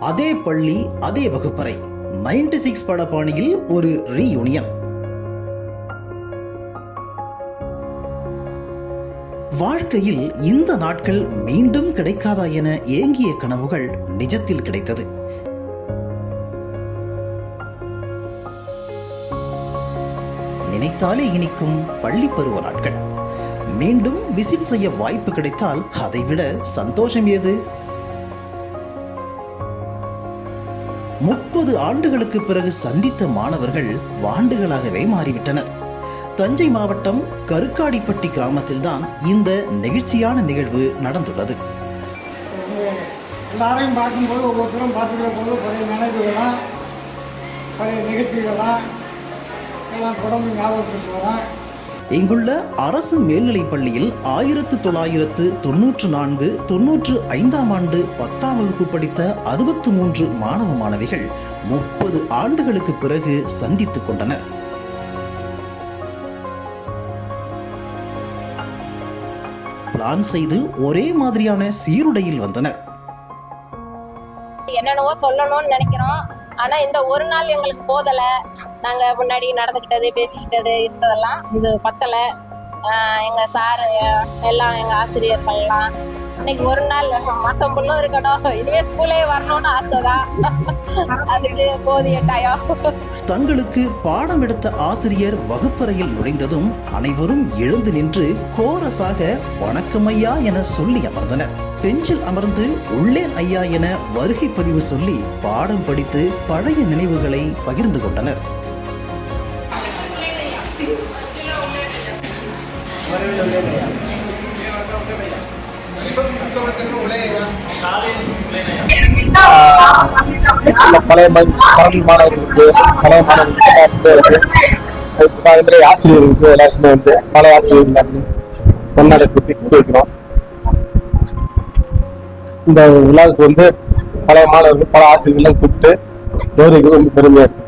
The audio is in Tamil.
அதே பள்ளி, அதே வகுப்பறை, 96 படப்பாணியில் ஒரு ரீயூனியன். வாழ்க்கையில் இந்த நாட்கள் மீண்டும் கிடைக்காதா என ஏங்கிய கனவுகள் நிஜத்தில் கிடைத்தது. நினைத்தாலே இனிக்கும் பள்ளி பருவ நாட்கள். மீண்டும் விசிட் செய்ய வாய்ப்பு கிடைத்தால் அதைவிட சந்தோஷம் ஏது? 30 ஆண்டுகளுக்கு பிறகு சந்தித்த மாணவர்கள் வாண்டுகளாகவே மாறிவிட்டனர். தஞ்சை மாவட்டம் கருக்காடிப்பட்டி கிராமத்தில் தான் இந்த நெகிழ்ச்சியான நிகழ்வு நடந்துள்ளது. எல்லாரையும் பார்க்கும்போது ஒவ்வொருத்தரும் பார்த்துக்கிற போது பழைய நினைவுகளாம், பழைய நிகழ்ச்சிகளாம் எல்லாம் தொடர்ந்து ஞாபகத்துக்கு வரேன். இங்குள்ள அரசு மேல்நிலைப் பள்ளியில் 1994-95 ஆண்டு 10ஆம் வகுப்பு படித்த 63 மாணவ மாணவிகள் 30 ஆண்டுகளுக்கு பிறகு சந்தித்துக் கொண்டனர். பிளான் செய்து ஒரே மாதிரியான சீருடையில் வந்தனர். என்னென்னவோ சொல்லணும்னு நினைக்கிறோம். ஆனா இந்த ஒரு நாள் எங்களுக்கு போதல. நாங்க முன்னாடி நடந்துக்கிட்டது, பேசிக்கிட்டது, இருந்ததெல்லாம் இது பத்தல. எங்க சார் எல்லாம், எங்க ஆசிரியர்கள் எல்லாம் இன்னைக்கு ஒரு நாள் மாசம் ஃபுல்லும் இருக்கணும், இனிமே ஸ்கூலே வரணும்னு ஆசைதான். அதுக்கு போதிய டயம். தங்களுக்கு பாடம் எடுத்த ஆசிரியர் வகுப்பறையில் நுழைந்ததும் அனைவரும் எழுந்து நின்று கோரஸாக வணக்கம் ஐயா என சொல்லி அமர்ந்தனர். பெஞ்சில் அமர்ந்து உள்ளேன் ஐயா என வருகை பதிவு சொல்லி பாடம் படித்து பழைய நினைவுகளை பகிர்ந்து கொண்டனர். பழைய மாணவர்களுக்கு, பழைய மாணவர்களுக்கு, ஆசிரியர்களுக்கு எல்லாருக்குமே வந்து பழைய ஆசிரியர்கள் பொன்னாடை பற்றி வைக்கிறோம். இந்த விழாவுக்கு வந்து பழைய மாணவர்கள், பல ஆசிரியர்கள் கூப்பிட்டு கௌரவிக்க ரொம்ப பெருமையா இருக்கு.